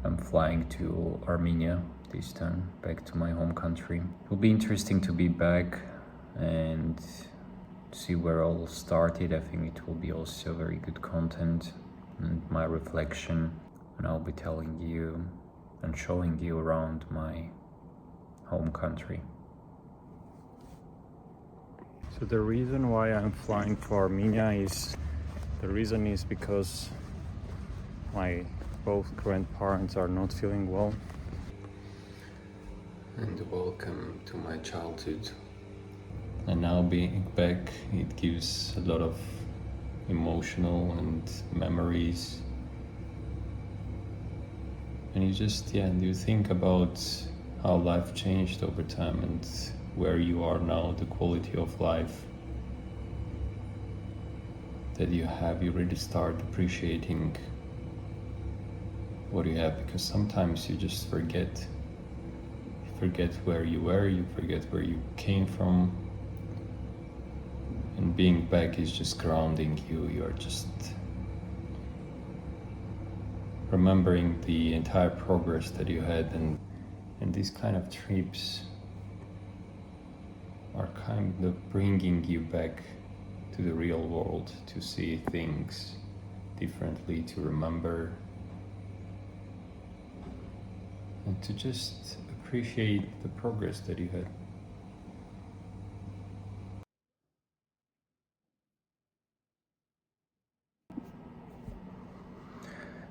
I'm flying to Armenia this time, back to my home country. It will be interesting to be back and see where all started. I think it will be also very good content and my reflection, and I'll be telling you and showing you around my home country. So the reason why I'm flying to Armenia is because my both grandparents are not feeling well. And welcome to my childhood. And now being back, it gives a lot of emotional and memories. And you think about how life changed over time and where you are now, the quality of life that you have. You really start appreciating what you have, because sometimes you just forget. You forget where you were, you forget where you came from. And being back is just grounding you. You're just remembering the entire progress that you had, and these kind of trips are kind of bringing you back to the real world, to see things differently, to remember, and to just appreciate the progress that you had.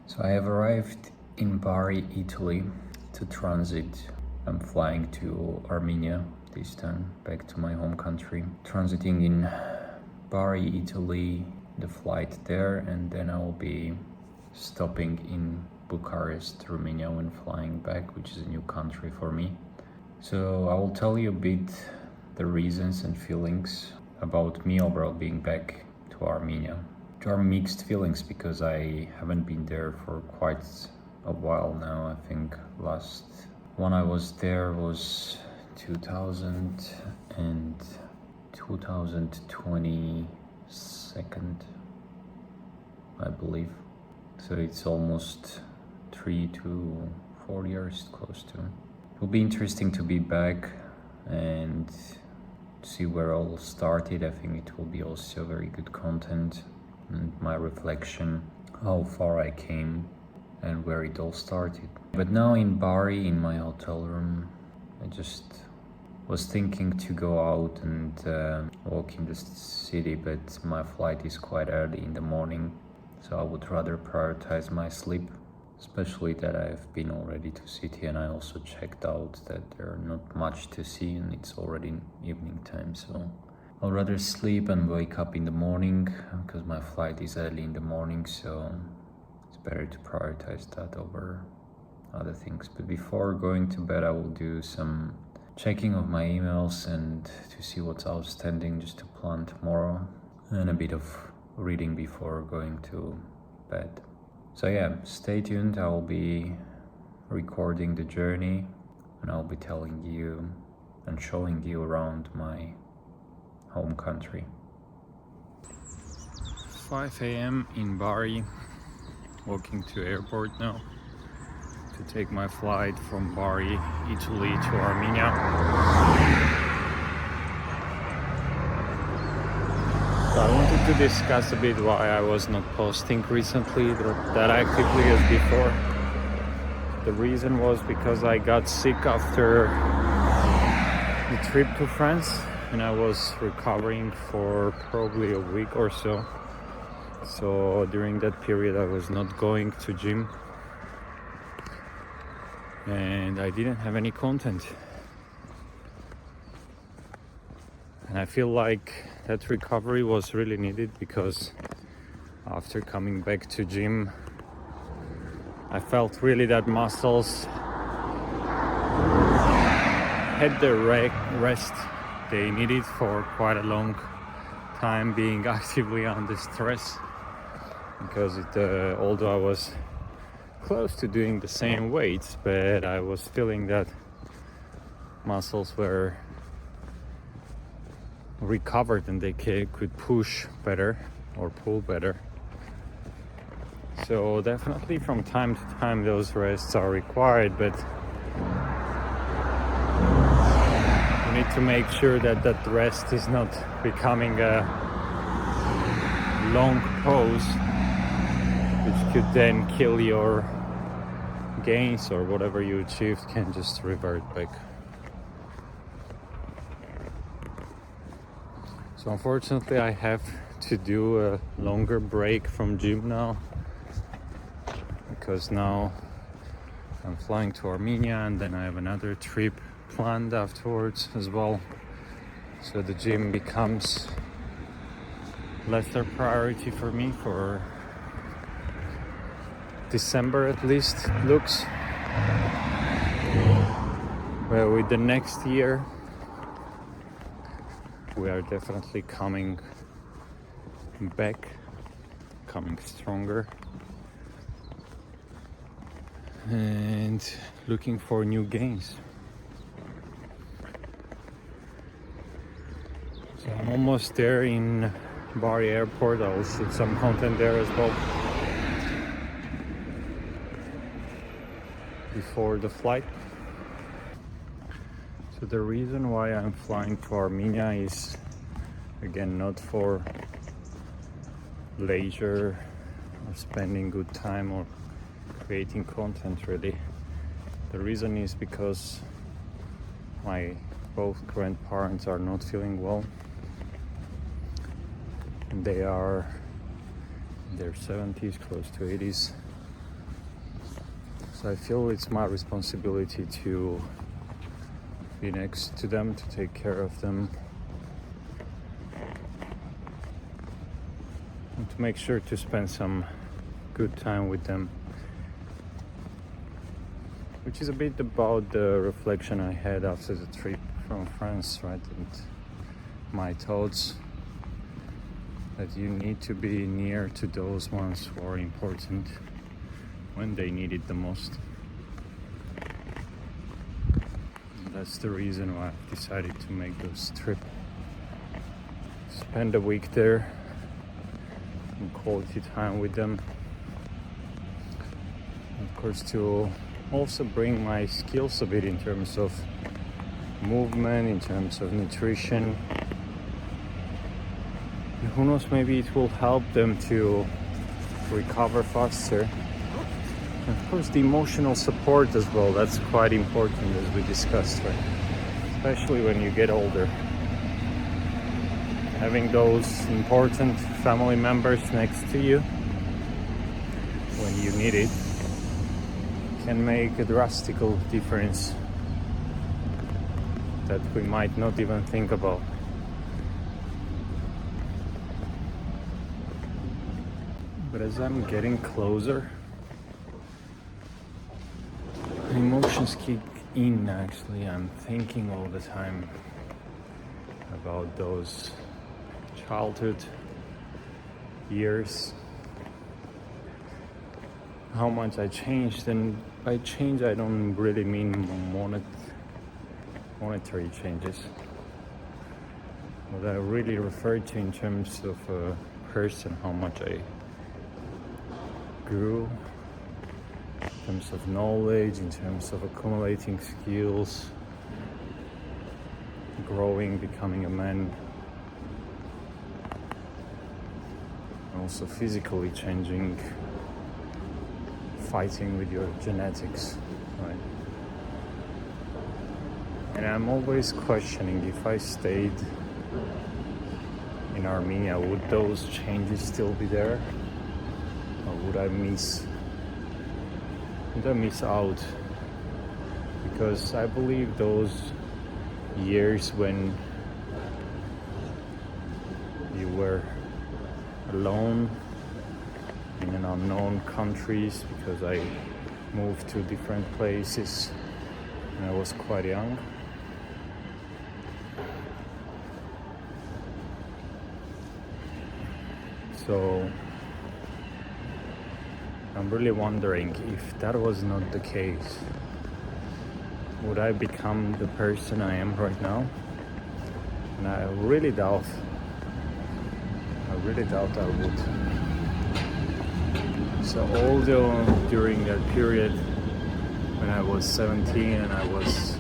So I have arrived in Bari, Italy, to transit. I'm flying to Armenia this time, back to my home country. Transiting in Bari, Italy, the flight there, and then I'll be stopping in Bucharest, Romania, when flying back, which is a new country for me. So I will tell you a bit the reasons and feelings about me overall being back to Armenia. There are mixed feelings because I haven't been there for quite a while now. I think last one I was there was 2022, I believe. So it's almost 3 to 4 years, close to. It will be interesting to be back and see where all started. I think it will be also very good content and my reflection, how far I came and where it all started. But now in Bari, in my hotel room, I just was thinking to go out and walk in the city, but my flight is quite early in the morning, so I would rather prioritize my sleep, especially that I've been already to city, and I also checked out that there are not much to see and it's already evening time, so I'll rather sleep and wake up in the morning because my flight is early in the morning, so it's better to prioritize that over other things. But before going to bed, I will do some checking of my emails and to see what's outstanding, just to plan tomorrow, and a bit of reading before going to bed. So yeah, stay tuned. I will be recording the journey and I'll be telling you and showing you around my home country. 5 a.m. in Bari, walking to airport now to take my flight from Bari, Italy to Armenia. So I wanted to discuss a bit why I was not posting recently that actively as before. The reason was because I got sick after the trip to France, and I was recovering for probably a week or so. So during that period I was not going to gym and I didn't have any content. And I feel like that recovery was really needed, because after coming back to gym I felt really that muscles had the rest they needed for quite a long time, being actively under stress, because although I was close to doing the same weights, but I was feeling that muscles were recovered and they could push better or pull better. So definitely from time to time those rests are required, but you need to make sure that that rest is not becoming a long pause, which could then kill your gains, or whatever you achieved can just revert back. So unfortunately I have to do a longer break from gym now, because now I'm flying to Armenia and then I have another trip planned afterwards as well. So the gym becomes lesser priority for me for December at least, it looks. Well, with the next year we are definitely coming back, coming stronger, and looking for new gains. So I'm almost there in Bari airport. I'll shoot some content there as well before the flight. So the reason why I'm flying to Armenia is, again, not for leisure or spending good time or creating content really. The reason is because my both grandparents are not feeling well, and they are in their 70s, close to 80s. So I feel it's my responsibility to be next to them, to take care of them, and to make sure to spend some good time with them, which is a bit about the reflection I had after the trip from France, right? And my thoughts that you need to be near to those ones who are important when they need it the most. That's the reason why I've decided to make this trip. Spend a week there and quality time with them. Of course, to also bring my skills a bit in terms of movement, in terms of nutrition. And who knows, maybe it will help them to recover faster. And of course, the emotional support as well, that's quite important, as we discussed, right? Especially when you get older. Having those important family members next to you when you need it can make a drastic difference that we might not even think about. But as I'm getting closer, emotions kick in actually. I'm thinking all the time about those childhood years, how much I changed. And by change I don't really mean monetary changes. What I really refer to in terms of a person, how much I grew in terms of knowledge, in terms of accumulating skills, growing, becoming a man, also physically changing, fighting with your genetics, right? And I'm always questioning, if I stayed in Armenia, would those changes still be there? Or would I miss out? Because I believe those years when you were alone in an unknown countries, because I moved to different places when I was quite young. So I'm really wondering, if that was not the case, would I become the person I am right now? And I really doubt I would. So although during that period when I was 17 and I was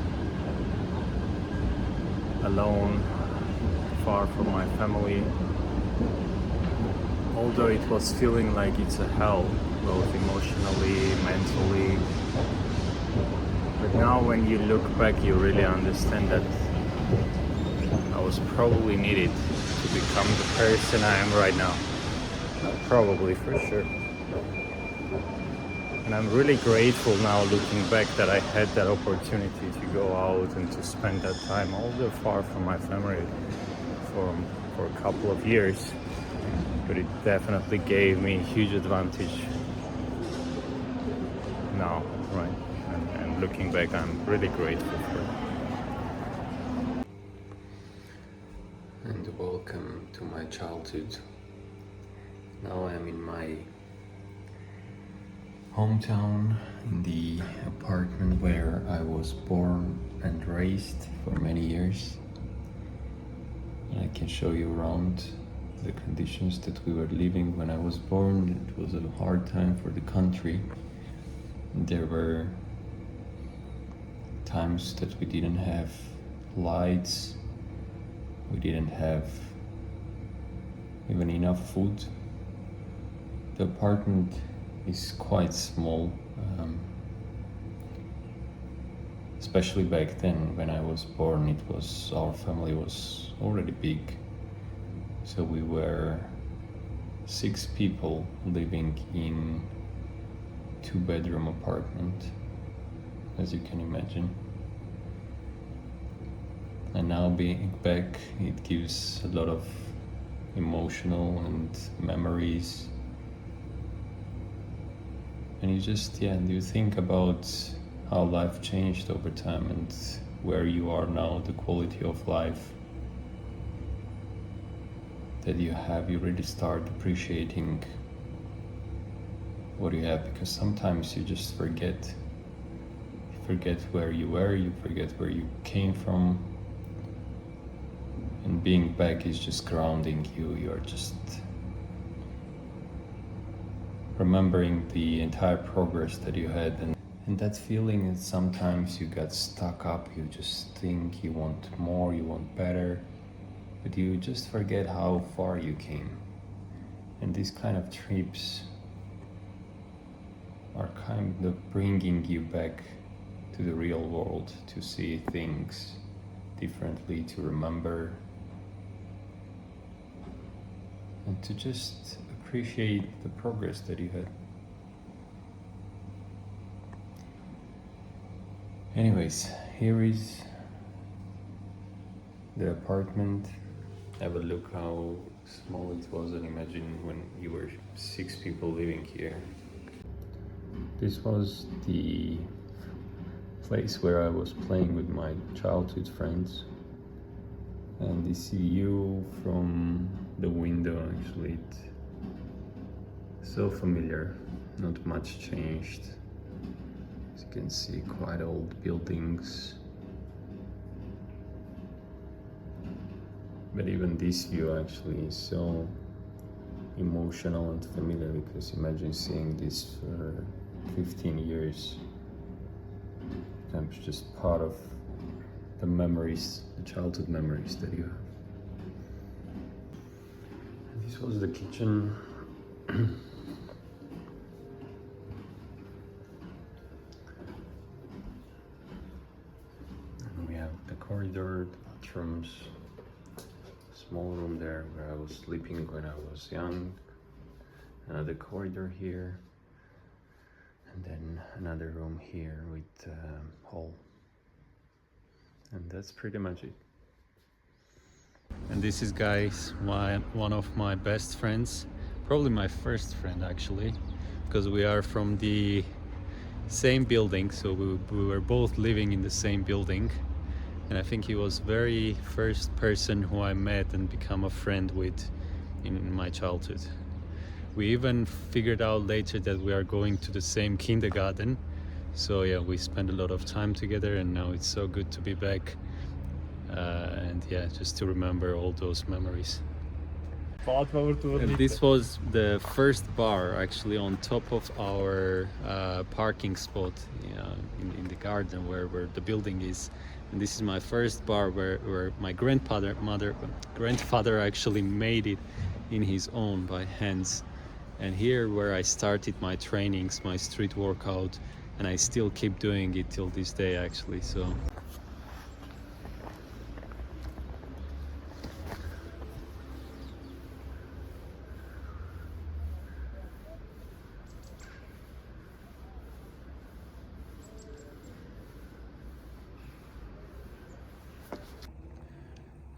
alone, far from my family, although it was feeling like it's a hell, both emotionally, mentally, but now when you look back you really understand that I was probably needed to become the person I am right now. Probably, for sure. And I'm really grateful now looking back that I had that opportunity to go out and to spend that time, although far from my family for a couple of years. But it definitely gave me a huge advantage now, right? And looking back, I'm really grateful for it. And welcome to my childhood. Now I am in my hometown, in the apartment where I was born and raised for many years. And I can show you around the conditions that we were living when I was born. It was a hard time for the country. There were times that we didn't have lights, we didn't have even enough food. The apartment is quite small, especially back then when I was born. Our family was already big, so we were 6 people living in 2-bedroom apartment, as you can imagine. And now being back, it gives a lot of emotional and memories. And you think about how life changed over time and where you are now, the quality of life that you have. You really start appreciating what you have, because sometimes you just forget. You forget where you were, you forget where you came from. And being back is just grounding you. You're just remembering the entire progress that you had, and that feeling is sometimes you get stuck up, you just think you want more, you want better, but you just forget how far you came. And these kind of trips are kind of bringing you back to the real world, to see things differently, to remember, and to just appreciate the progress that you had. Anyways, here is the apartment. Have a look how small it was, and imagine when you were 6 people living here. This was the place where I was playing with my childhood friends, and this view from the window, actually so familiar, not much changed. As you can see, quite old buildings. But even this view actually is so emotional and familiar, because imagine seeing this for 15 years. It's just part of the memories, the childhood memories that you have. And this was the kitchen. Corridor, the bathrooms, small room there where I was sleeping when I was young, another corridor here, and then another room here with hall. And that's pretty much it. And this is, guys, one of my best friends, probably my first friend actually, because we are from the same building, so we were both living in the same building. And I think he was very first person who I met and become a friend with in my childhood. We even figured out later that we are going to the same kindergarten. So yeah, we spent a lot of time together, and now it's so good to be back. And yeah, just to remember all those memories. And this was the first bar actually on top of our parking spot in the garden where the building is. And this is my first bar where my grandfather actually made it in his own by hands. And here where I started my trainings, my street workout, and I still keep doing it till this day actually. So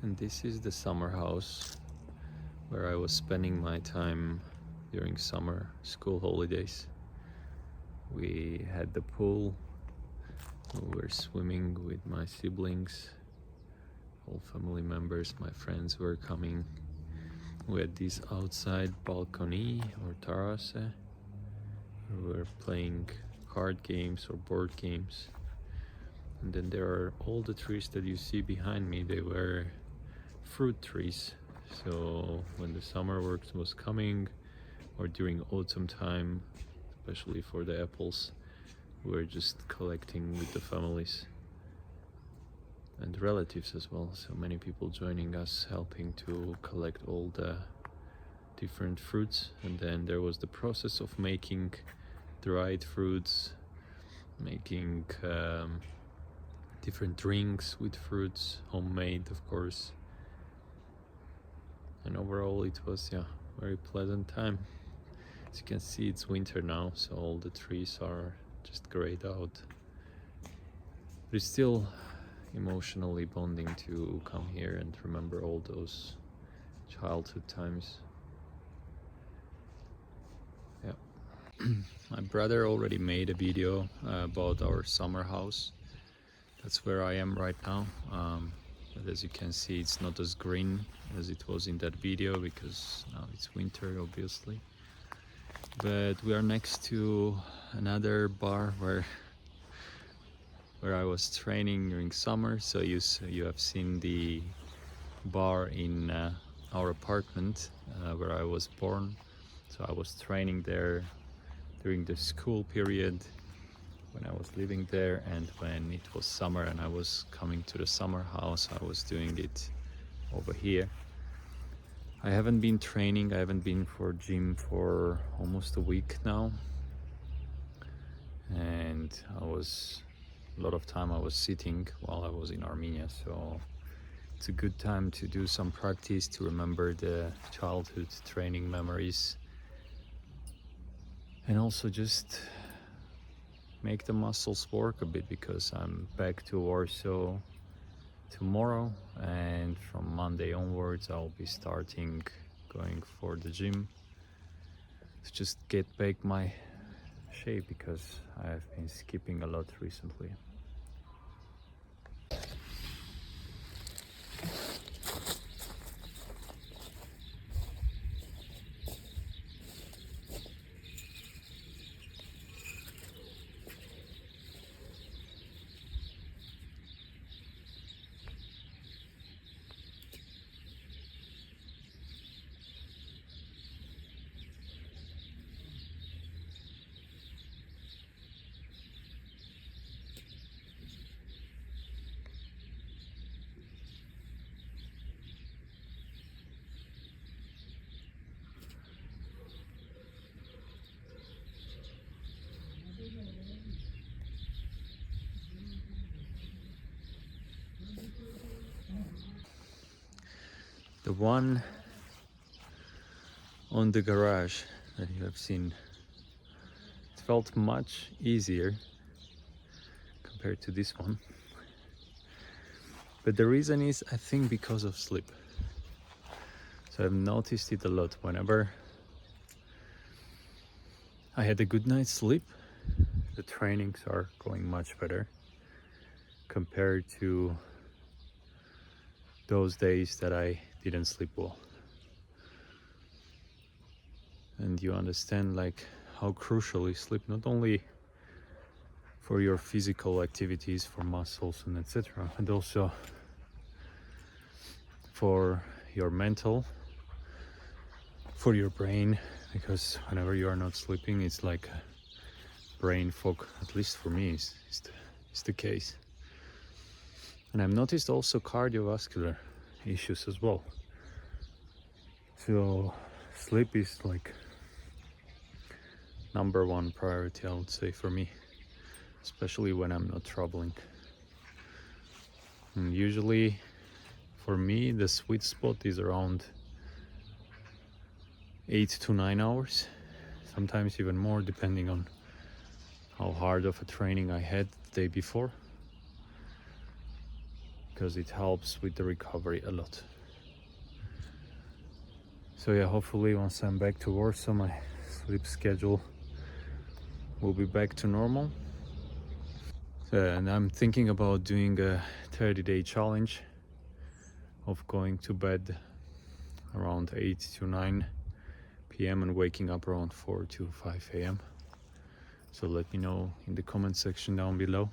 and this is the summer house where I was spending my time during summer school holidays. We had the pool, we were swimming with my siblings, all family members, my friends were coming. We had this outside balcony or terrace. We were playing card games or board games. And then there are all the trees that you see behind me, they were fruit trees. So when the summer works was coming, or during autumn time, especially for the apples, we were just collecting with the families and relatives as well. So many people joining us, helping to collect all the different fruits. And then there was the process of making dried fruits, making different drinks with fruits, homemade of course. And overall it was very pleasant time. As you can see, it's winter now, so all the trees are just grayed out. But it's still emotionally bonding to come here and remember all those childhood times. Yeah. My brother already made a video about our summer house. That's where I am right now. But as you can see, it's not as green as it was in that video because now it's winter, obviously. But we are next to another bar where I was training during summer. So you have seen the bar in our apartment where I was born. So I was training there during the school period when I was living there, and when it was summer and I was coming to the summer house, I was doing it over here. I haven't been training, I haven't been for gym for almost a week now, and a lot of time I was sitting while I was in Armenia, so it's a good time to do some practice to remember the childhood training memories, and also just make the muscles work a bit, because I'm back to Warsaw tomorrow, and from Monday onwards I'll be going for the gym to just get back my shape, because I've been skipping a lot recently. The one on the garage that you have seen, it felt much easier compared to this one. But the reason is, I think, because of sleep. So I've noticed it a lot. Whenever I had a good night's sleep, the trainings are going much better compared to those days that I didn't sleep well. And you understand like how crucial is sleep, not only for your physical activities, for muscles and etc., and also for your mental for your brain, because whenever you are not sleeping, it's like a brain fog. At least for me, is the case. And I've noticed also cardiovascular issues as well. So sleep is like number one priority, I would say, for me, especially when I'm not traveling. And usually for me the sweet spot is around 8 to 9 hours, sometimes even more, depending on how hard of a training I had the day before, because it helps with the recovery a lot. So yeah, hopefully once I'm back to Warsaw, my sleep schedule will be back to normal. And I'm thinking about doing a 30-day challenge of going to bed around 8 to 9 p.m. and waking up around 4 to 5 a.m. So let me know in the comment section down below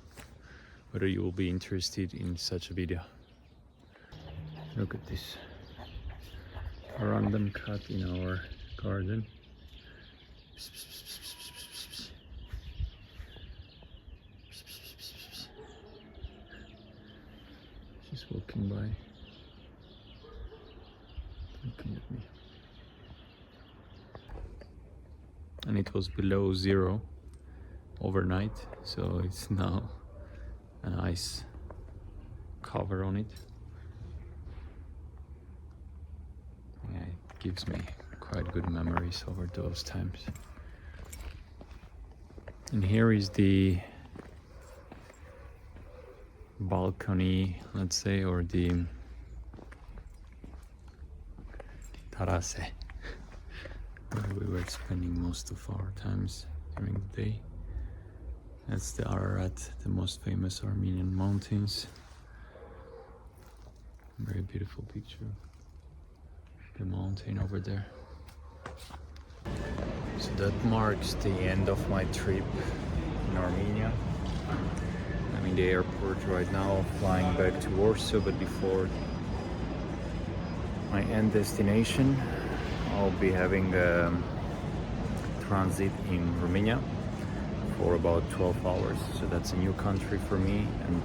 whether you will be interested in such a video. Look at this random cat in our garden. She's walking by, looking at me. And it was below 0 overnight, so it's now an ice cover on it. Yeah, it gives me quite good memories over those times. And here is the balcony, let's say, or the terrace, where we were spending most of our times during the day. That's the Ararat, the most famous Armenian mountains. Very beautiful picture. The mountain over there. So that marks the end of my trip in Armenia. I'm in the airport right now, flying back to Warsaw, but before my end destination, I'll be having a transit in Romania for about 12 hours. So that's a new country for me, and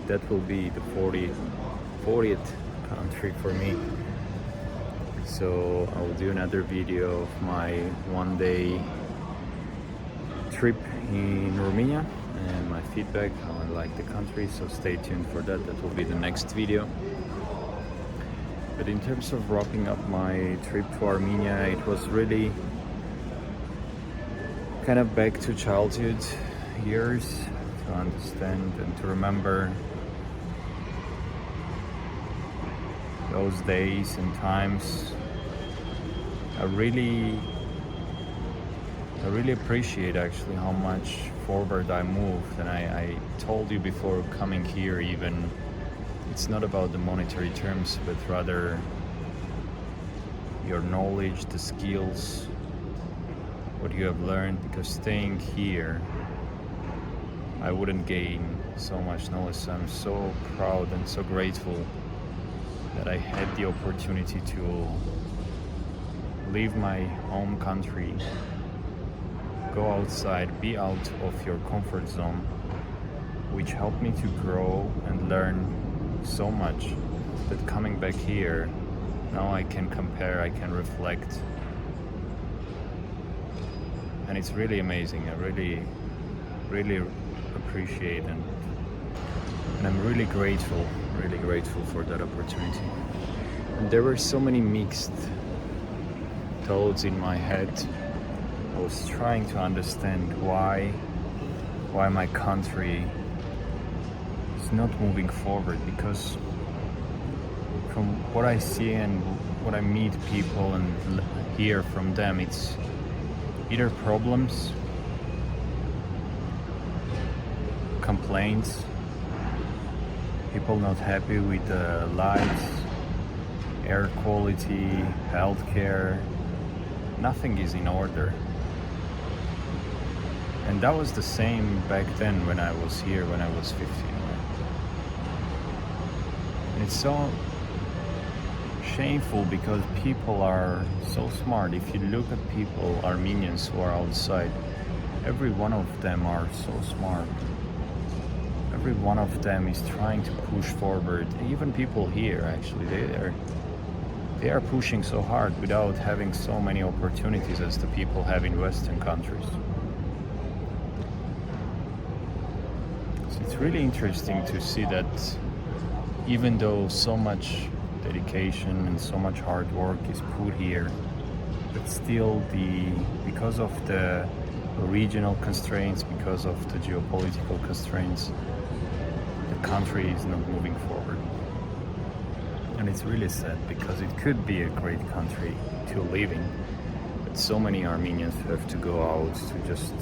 that will be the 40th country for me. So I'll do another video of my one-day trip in Romania and my feedback, how I like the country, so stay tuned for that. That will be the next video. But in terms of wrapping up my trip to Armenia, it was really kind of back to childhood years, to understand and to remember those days and times. I really appreciate actually how much forward I moved. And I told you before coming here, even it's not about the monetary terms, but rather your knowledge, the skills, what you have learned, because staying here I wouldn't gain so much knowledge. So I'm so proud and so grateful that I had the opportunity to leave my home country, go outside, be out of your comfort zone, which helped me to grow and learn so much, that coming back here, now I can compare, I can reflect, and it's really amazing. I really appreciate and I'm really grateful for that opportunity. And there were so many mixed thoughts in my head. I was trying to understand why my country is not moving forward, because from what I see and what I meet people and hear from them, it's either problems, complaints, people not happy with the lights, air quality, healthcare. Nothing is in order. And that was the same back then when I was here, when I was 15. And it's so shameful because people are so smart. If you look at people, Armenians who are outside, every one of them are so smart. Every one of them is trying to push forward. Even people here, actually, they are pushing so hard without having so many opportunities as the people have in Western countries. So it's really interesting to see that even though so much dedication and so much hard work is put here, but still because of the regional constraints, because of the geopolitical constraints, the country is not moving forward. And it's really sad because it could be a great country to live in, but so many Armenians have to go out to just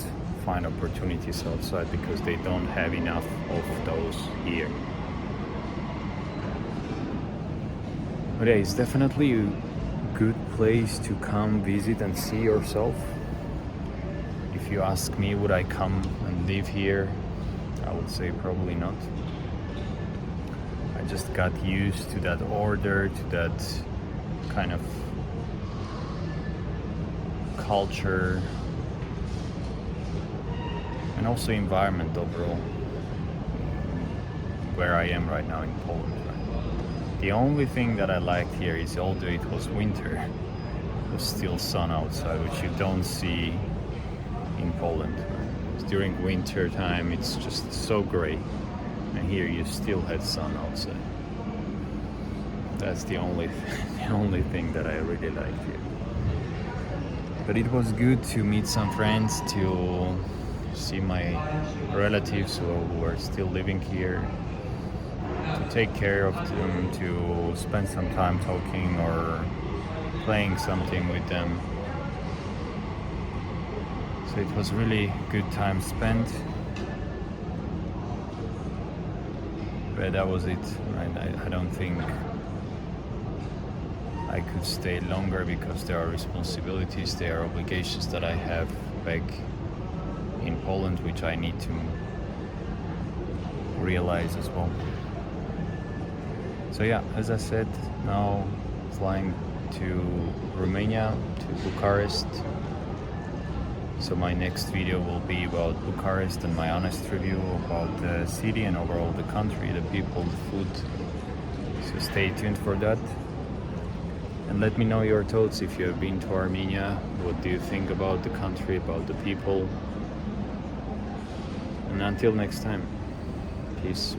find opportunities outside because they don't have enough of those here. But yeah, it's definitely a good place to come visit and see yourself. If you ask me, would I come and live here? I would say probably not. I just got used to that order, to that kind of culture, and also environment overall, where I am right now in Poland. The only thing that I liked here is, although it was winter, it was still sun outside, which you don't see in Poland. During winter time it's just so gray, and here you still had sun outside. That's the only thing that I really liked here. But it was good to meet some friends, to see my relatives who are still living here, to take care of them, to spend some time talking or playing something with them. So it was really good time spent. But that was it. I don't think I could stay longer because there are responsibilities, there are obligations that I have back in Poland, which I need to realize as well. So yeah, as I said, now flying to Romania, to Bucharest. So my next video will be about Bucharest and my honest review about the city and overall the country, the people, the food. So stay tuned for that. And let me know your thoughts if you have been to Armenia. What do you think about the country, about the people? And until next time, peace.